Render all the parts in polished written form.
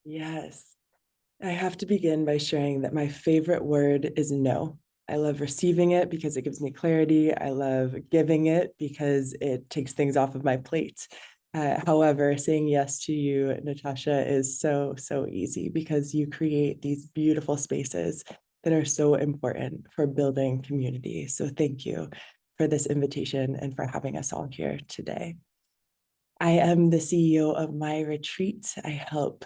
Yes. I have to begin by sharing that my favorite word is no. I love receiving it because it gives me clarity. I love giving it because it takes things off of my plate. However, saying yes to you, Natasha, is so, so easy because you create these beautiful spaces that are so important for building community. So thank you for this invitation and for having us all here today. I am the CEO of My Retreat. I help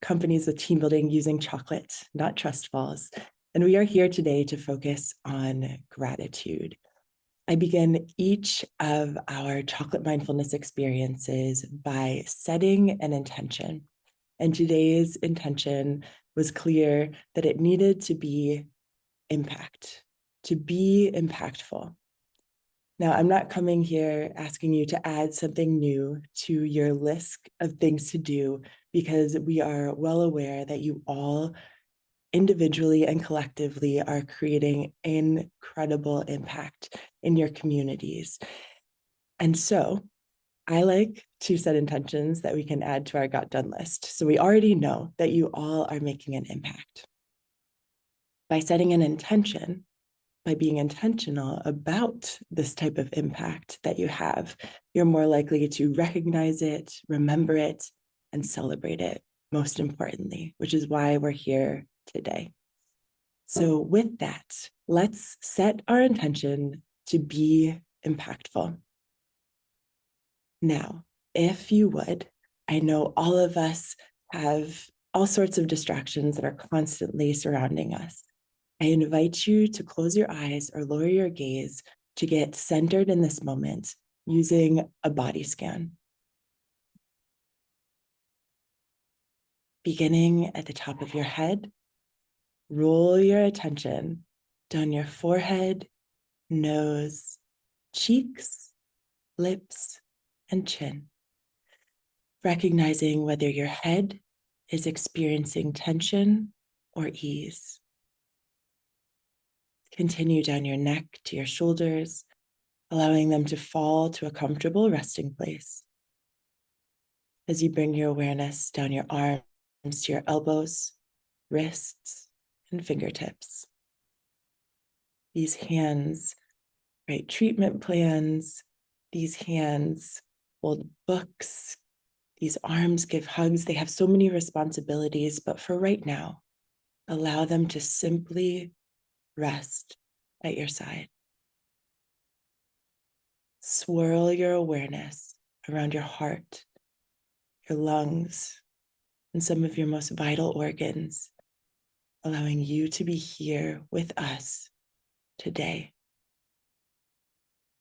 companies with team building using chocolate, not trust falls. And we are here today to focus on gratitude. I begin each of our chocolate mindfulness experiences by setting an intention. And today's intention was clear that it needed to be impact, to be impactful. Now, I'm not coming here asking you to add something new to your list of things to do because we are well aware that you all individually and collectively are creating incredible impact in your communities. And so I like to set intentions that we can add to our got done list. So we already know that you all are making an impact. By setting an intention, by being intentional about this type of impact that you have, you're more likely to recognize it, remember it, and celebrate it, most importantly, which is why we're here today. So, with that, let's set our intention to be impactful. Now, if you would, I know all of us have all sorts of distractions that are constantly surrounding us. I invite you to close your eyes or lower your gaze to get centered in this moment using a body scan. Beginning at the top of your head, roll your attention down your forehead, nose, cheeks, lips, and chin, recognizing whether your head is experiencing tension or ease. Continue down your neck to your shoulders, allowing them to fall to a comfortable resting place. As you bring your awareness down your arms to your elbows, wrists, and fingertips. These hands write treatment plans. These hands hold books. These arms give hugs. They have so many responsibilities, but for right now, allow them to simply rest at your side. Swirl your awareness around your heart, your lungs, and some of your most vital organs, allowing you to be here with us today.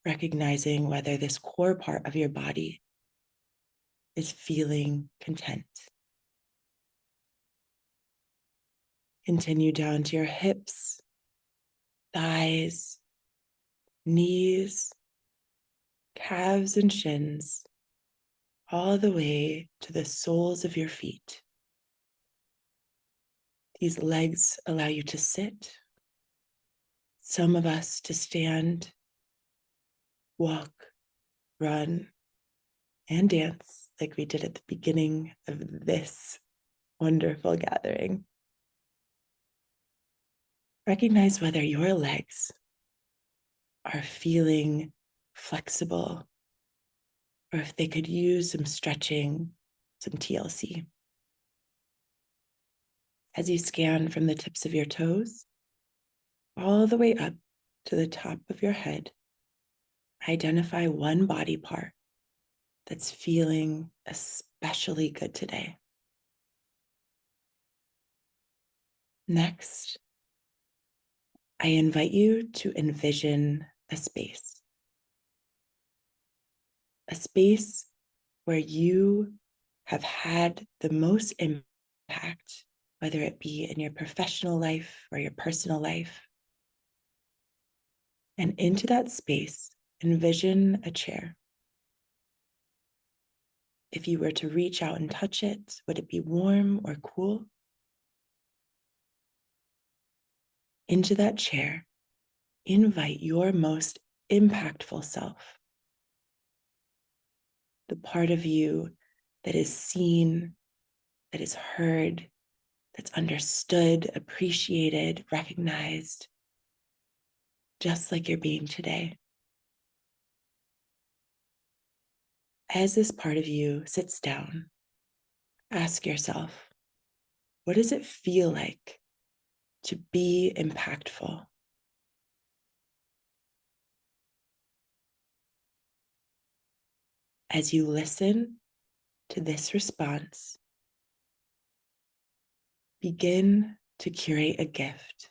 Recognizing whether this core part of your body is feeling content. Continue down to your hips, thighs, knees, calves, and shins, all the way to the soles of your feet. These legs allow you to sit, some of us to stand, walk, run, and dance like we did at the beginning of this wonderful gathering. Recognize whether your legs are feeling flexible or if they could use some stretching, some TLC. As you scan from the tips of your toes all the way up to the top of your head, identify one body part that's feeling especially good today. Next, I invite you to envision a space where you have had the most impact, whether it be in your professional life or your personal life. And into that space, envision a chair. If you were to reach out and touch it, would it be warm or cool? Into that chair, invite your most impactful self, the part of you that is seen, that is heard, that's understood, appreciated, recognized, just like you're being today. As this part of you sits down, ask yourself, what does it feel like to be impactful? As you listen to this response, begin to curate a gift,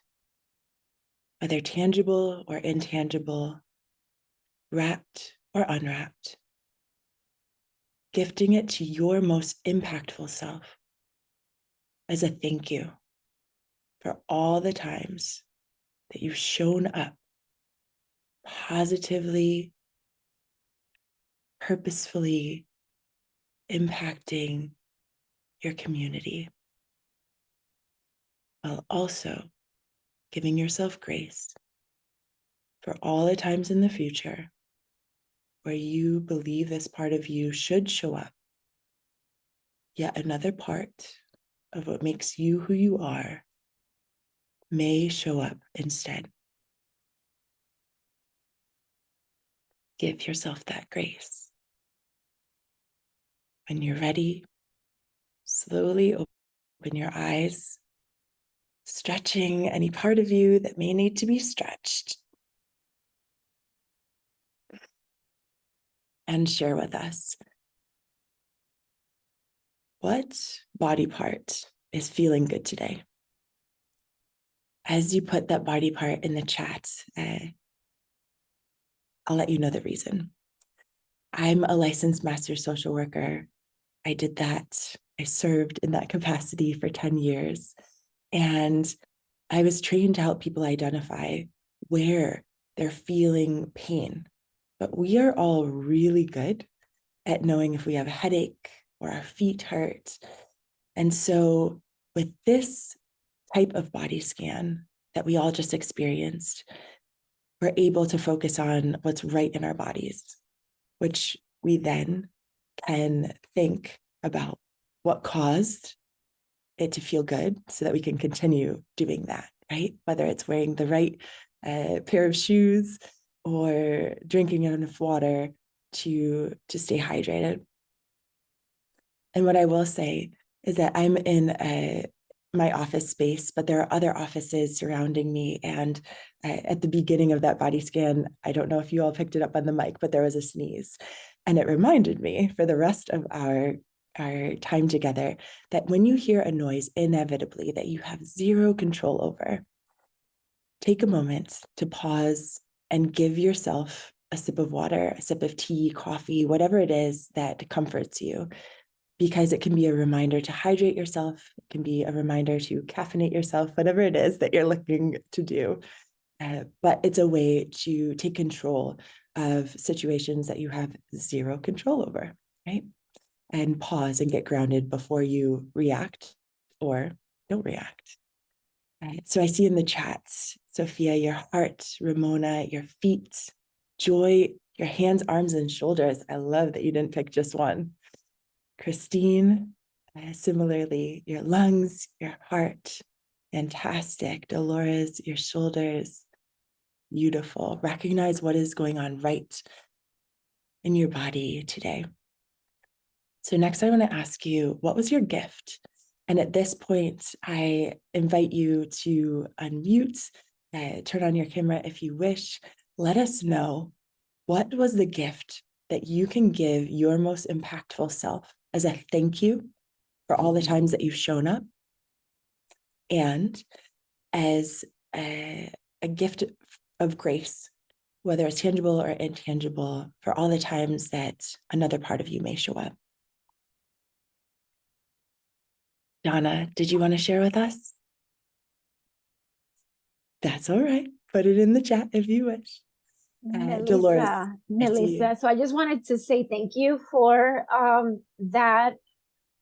whether tangible or intangible, wrapped or unwrapped, gifting it to your most impactful self as a thank you for all the times that you've shown up positively, purposefully impacting your community, while also giving yourself grace for all the times in the future where you believe this part of you should show up. Yet another part of what makes you who you are may show up instead. Give yourself that grace. When you're ready, slowly open your eyes, stretching any part of you that may need to be stretched. And share with us, what body part is feeling good today? As you put that body part in the chat, I'll let you know the reason. I'm a licensed master social worker. I did that. I served in that capacity for 10 years. And I was trained to help people identify where they're feeling pain. But we are all really good at knowing if we have a headache or our feet hurt. And so with this type of body scan that we all just experienced, we're able to focus on what's right in our bodies, which we then can think about what caused it to feel good so that we can continue doing that, right? Whether it's wearing the right pair of shoes or drinking enough water to stay hydrated. And what I will say is that I'm in my office space, but there are other offices surrounding me. And at the beginning of that body scan, I don't know if you all picked it up on the mic, but there was a sneeze. And it reminded me for the rest of our time together that when you hear a noise inevitably that you have zero control over, take a moment to pause and give yourself a sip of water, a sip of tea, coffee, whatever it is that comforts you, because it can be a reminder to hydrate yourself. It can be a reminder to caffeinate yourself, whatever it is that you're looking to do. But it's a way to take control of situations that you have zero control over, right? And pause and get grounded before you react or don't react. So I see in the chats, Sophia, your heart, Ramona, your feet, Joy, your hands, arms, and shoulders. I love that you didn't pick just one. Christine, similarly, your lungs, your heart, fantastic. Dolores, your shoulders, beautiful. Recognize what is going on right in your body today. So next I want to ask you, what was your gift? And at this point, I invite you to unmute, turn on your camera if you wish. Let us know, what was the gift that you can give your most impactful self as a thank you for all the times that you've shown up, and as a gift of grace, whether it's tangible or intangible, for all the times that another part of you may show up. Donna, did you want to share with us? That's all right. Put it in the chat if you wish. Dolores, Melissa. So I just wanted to say thank you for that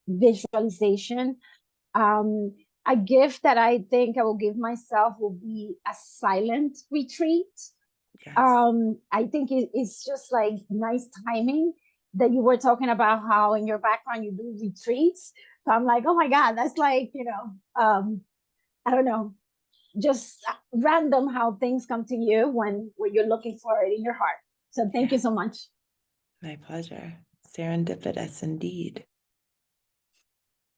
visualization. A gift that I think I will give myself will be a silent retreat. Yes. I think it's just like nice timing that you were talking about how in your background you do retreats. So I'm like, oh my God, that's like, I don't know, just random how things come to you when you're looking for it in your heart. So thank Yeah, you so much. my pleasure. Serendipitous indeed.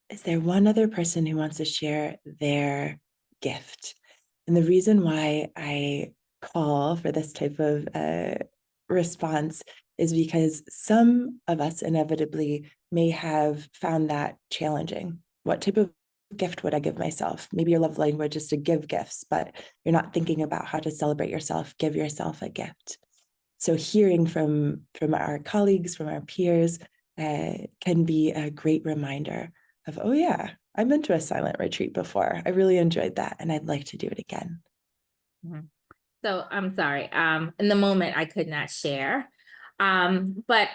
Is there one other person who wants to share their gift? And the reason why I call for this type of response is because some of us inevitably may have found that challenging. What type of gift would I give myself? Maybe your love language is to give gifts, but you're not thinking about how to celebrate yourself, give yourself a gift. So hearing from our colleagues, from our peers, can be a great reminder of, oh yeah, I've been to a silent retreat before. I really enjoyed that, and I'd like to do it again. Mhm. So I'm sorry. In the moment, I could not share, but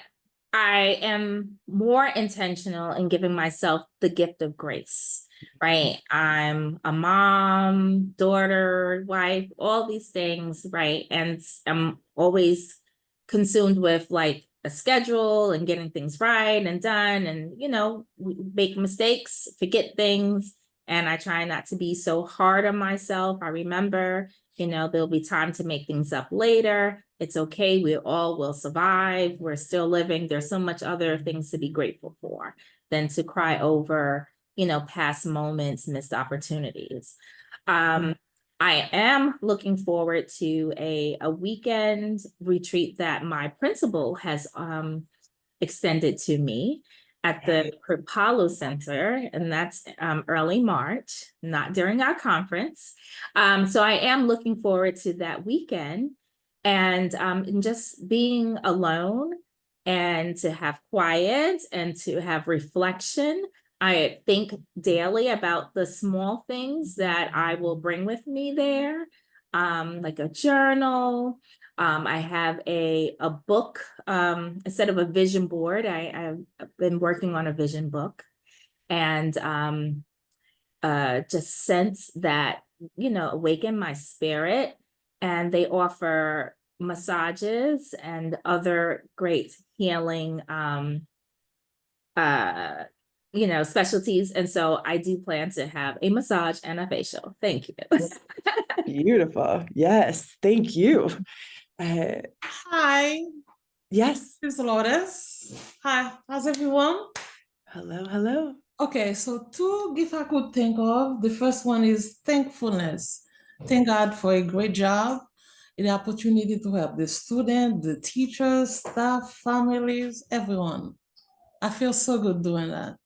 I am more intentional in giving myself the gift of grace. Right. I'm a mom, daughter, wife, all these things. Right. And I'm always consumed with like a schedule and getting things right and done. And, we make mistakes, forget things. And I try not to be so hard on myself. I remember there'll be time to make things up later. It's okay. We all will survive. We're still living. There's so much other things to be grateful for than to cry over, past moments, missed opportunities. I am looking forward to a weekend retreat that my principal has extended to me at the Kripalu Center, and that's early March, not during our conference. So I am looking forward to that weekend and just being alone and to have quiet and to have reflection. I think daily about the small things that I will bring with me there, like a journal. I have a book instead of a vision board. I've been working on a vision book and just sense that, awaken my spirit. And they offer massages and other great healing specialties. And so I do plan to have a massage and a facial. Thank you. Beautiful. Yes, thank you. Hi, Yes. this is Lourdes. Hi, how's everyone? Hello, hello. Okay, so two gifts I could think of. The first one is thankfulness. Thank God for a great job, the opportunity to help the student, the teachers, staff, families, everyone. I feel so good doing that.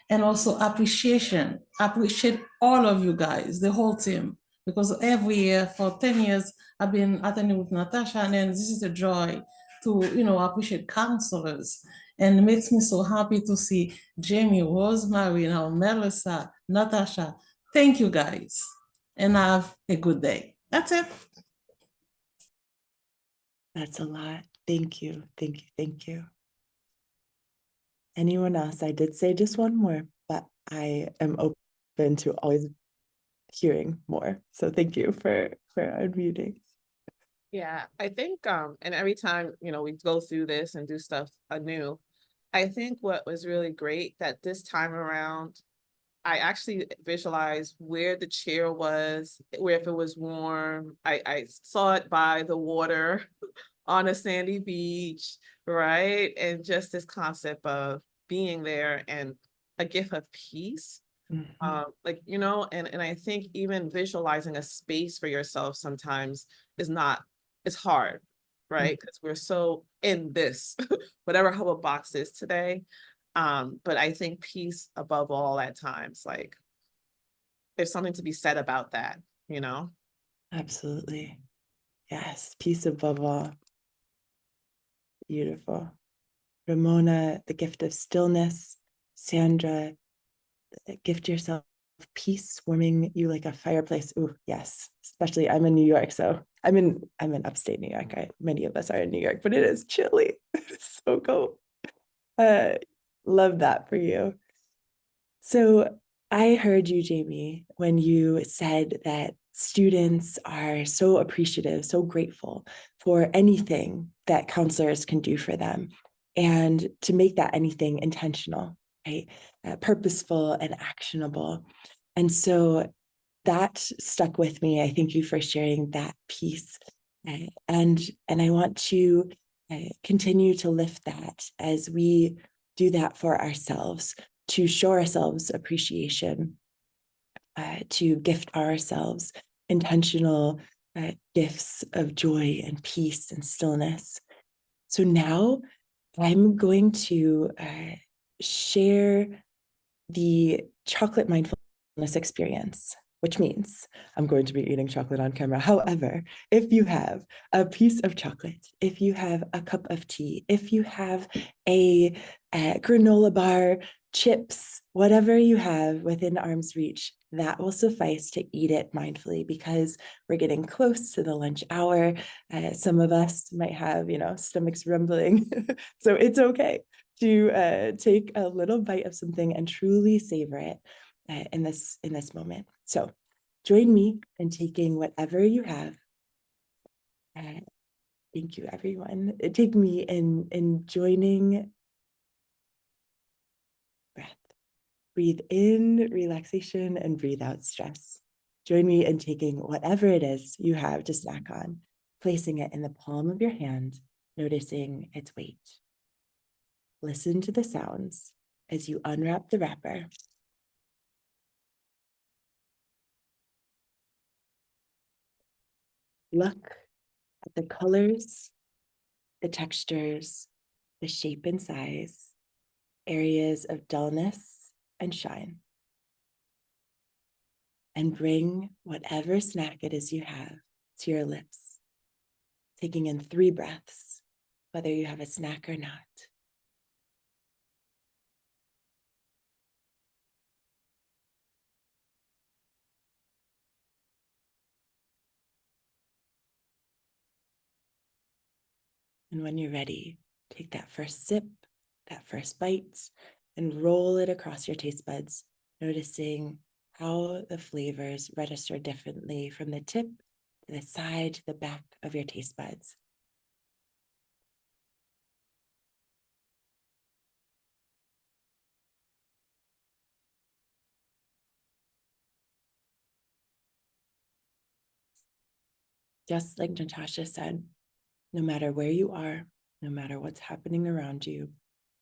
And also appreciation. Appreciate all of you guys, the whole team, because every year for 10 years, I've been attending with Natasha, and then this is a joy to, appreciate counselors. And it makes me so happy to see Jamie, Rosemary, now Melissa, Natasha. Thank you guys, and have a good day. That's it. That's a lot. Thank you. Thank you. Thank you. Anyone else? I did say just one more, but I am open to always hearing more. So thank you for unmuting. Yeah, I think and every time, we go through this and do stuff anew, I think what was really great that this time around, I actually visualized where the chair was, where if it was warm. I saw it by the water on a sandy beach, right? And just this concept of being there and a gift of peace. And I think even visualizing a space for yourself sometimes is not, it's hard, right? Because we're so in this, whatever Hubble box is today. But I think peace above all at times, like there's something to be said about that, Absolutely. Yes. Peace above all. Beautiful. Ramona, the gift of stillness. Sandra, gift yourself peace, warming you like a fireplace. Ooh, yes. Especially I'm in New York, so I'm in upstate New York. Many of us are in New York, but it is chilly. It's so cold. Love that for you. So I heard you, Jamie, when you said that students are so appreciative, so grateful for anything that counselors can do for them, and to make that anything intentional, right? purposeful and actionable. And so that stuck with me. I thank you for sharing that piece. And I want to continue to lift that as we do that for ourselves, to show ourselves appreciation, to gift ourselves intentional gifts of joy and peace and stillness. So now I'm going to share the chocolate mindfulness experience, which means I'm going to be eating chocolate on camera. However, if you have a piece of chocolate, if you have a cup of tea, if you have a granola bar, chips, whatever you have within arm's reach, that will suffice to eat it mindfully, because we're getting close to the lunch hour. Some of us might have, stomachs rumbling. So it's okay to take a little bite of something and truly savor it in this moment. So join me in taking whatever you have. Thank you, everyone. Take me in joining breath. Breathe in relaxation and breathe out stress. Join me in taking whatever it is you have to snack on, placing it in the palm of your hand, noticing its weight. Listen to the sounds as you unwrap the wrapper. Look at the colors, the textures, the shape and size, areas of dullness and shine. And bring whatever snack it is you have to your lips, taking in 3 breaths, whether you have a snack or not. And when you're ready, take that first sip, that first bite, and roll it across your taste buds, noticing how the flavors register differently from the tip to the side to the back of your taste buds. Just like Natasha said, no matter where you are, no matter what's happening around you,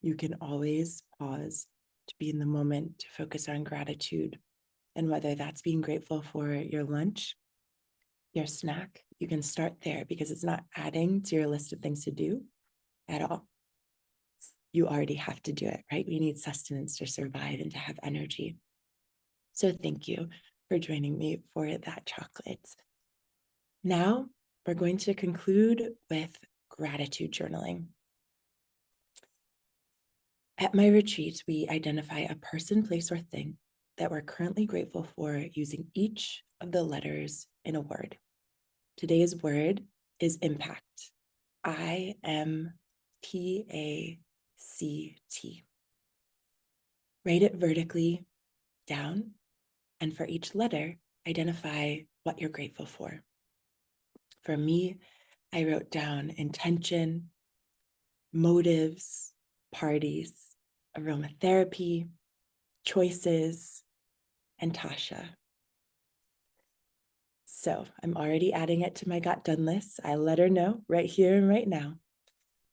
you can always pause to be in the moment, to focus on gratitude. And whether that's being grateful for your lunch, your snack, you can start there, because it's not adding to your list of things to do at all. You already have to do it, right? We need sustenance to survive and to have energy. So thank you for joining me for that chocolate. Now we're going to conclude with gratitude journaling. At my retreat, we identify a person, place, or thing that we're currently grateful for using each of the letters in a word. Today's word is impact. IMPACT. Write it vertically down, and for each letter, identify what you're grateful for. For me, I wrote down intention, motives, parties, aromatherapy, choices, and Tasha. So I'm already adding it to my got done list. I let her know right here and right now.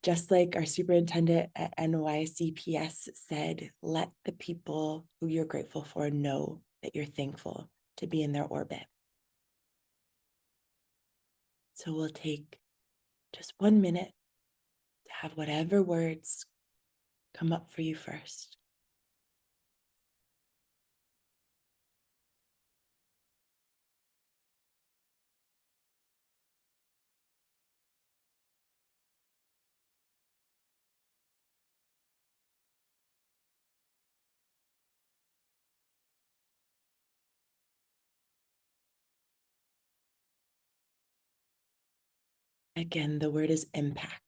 Just like our superintendent at NYCPS said, let the people who you're grateful for know that you're thankful to be in their orbit. So we'll take just 1 minute to have whatever words come up for you first. Again, the word is impact.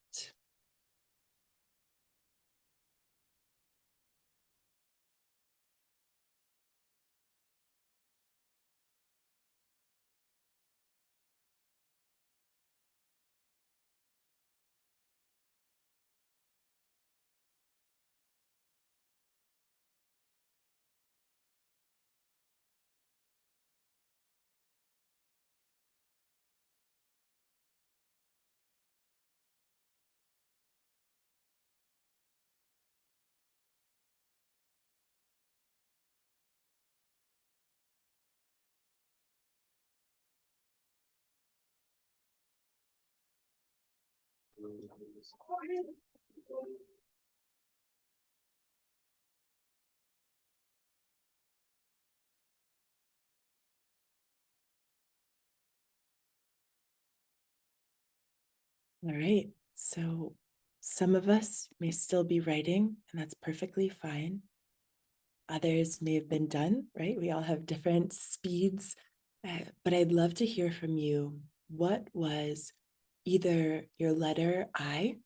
All right, so some of us may still be writing, and that's perfectly fine. Others may have been done, right? We all have different speeds, but I'd love to hear from you. What was either your letter I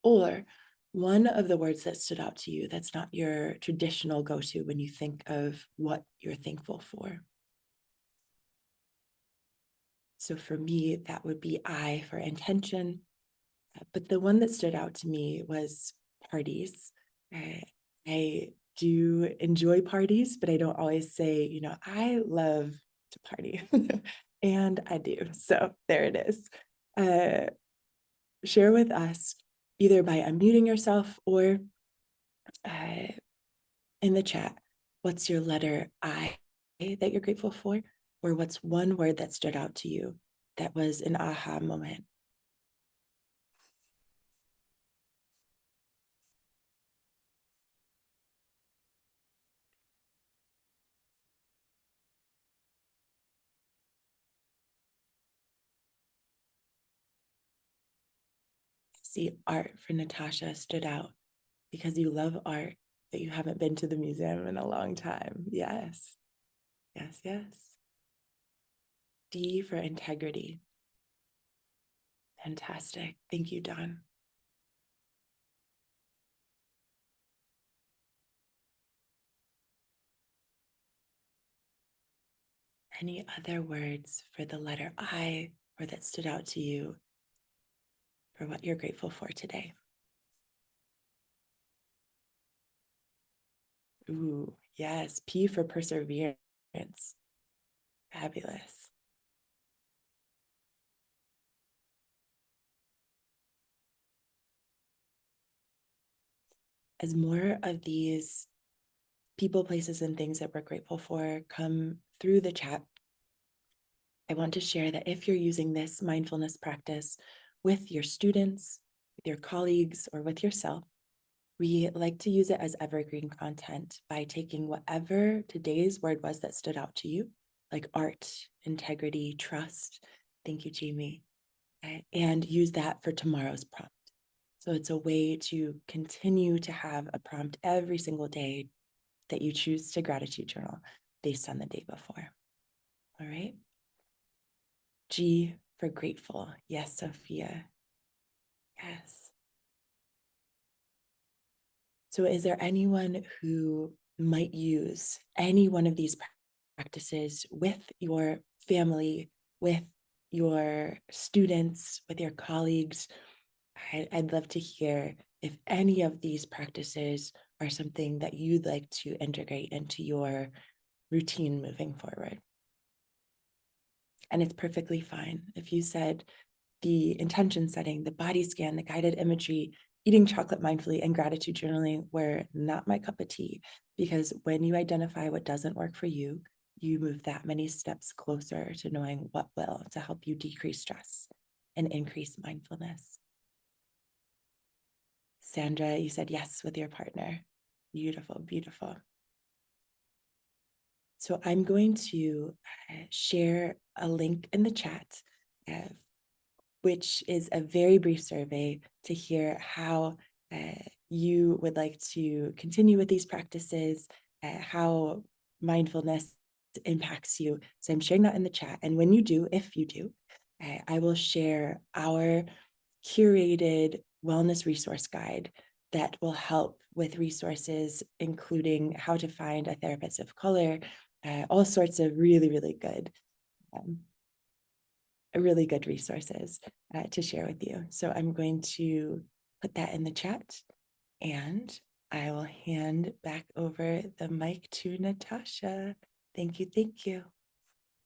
or one of the words that stood out to you that's not your traditional go-to when you think of what you're thankful for? So for me, that would be I for intention. But the one that stood out to me was parties. I do enjoy parties, but I don't always say, I love to party. And I do. So there it is. Share with us either by unmuting yourself or in the chat, what's your letter I that you're grateful for? Or what's one word that stood out to you that was an aha moment? See, art for Natasha stood out because you love art, but you haven't been to the museum in a long time. Yes, yes, yes. D for integrity. Fantastic. Thank you, Don. Any other words for the letter I or that stood out to you for what you're grateful for today? Ooh, yes. P for perseverance. Fabulous. As more of these people, places, and things that we're grateful for come through the chat, I want to share that if you're using this mindfulness practice with your students, with your colleagues, or with yourself, we like to use it as evergreen content by taking whatever today's word was that stood out to you, like art, integrity, trust. Thank you, Jamie. And use that for tomorrow's prompt. So it's a way to continue to have a prompt every single day that you choose to gratitude journal based on the day before. All right. G for grateful. Yes, Sophia. Yes. So is there anyone who might use any one of these practices with your family, with your students, with your colleagues? I'd love to hear if any of these practices are something that you'd like to integrate into your routine moving forward. And it's perfectly fine. If you said the intention setting, the body scan, the guided imagery, eating chocolate mindfully, and gratitude journaling were not my cup of tea, because when you identify what doesn't work for you, you move that many steps closer to knowing what will to help you decrease stress and increase mindfulness. Sandra, you said yes with your partner. Beautiful, beautiful. So I'm going to share a link in the chat, which is a very brief survey to hear how you would like to continue with these practices, how mindfulness impacts you. So I'm sharing that in the chat. And when you do, if you do, I will share our curated wellness resource guide that will help with resources, including how to find a therapist of color, all sorts of really, really good resources to share with you. So I'm going to put that in the chat, and I will hand back over the mic to Natasha. Thank you. Thank you.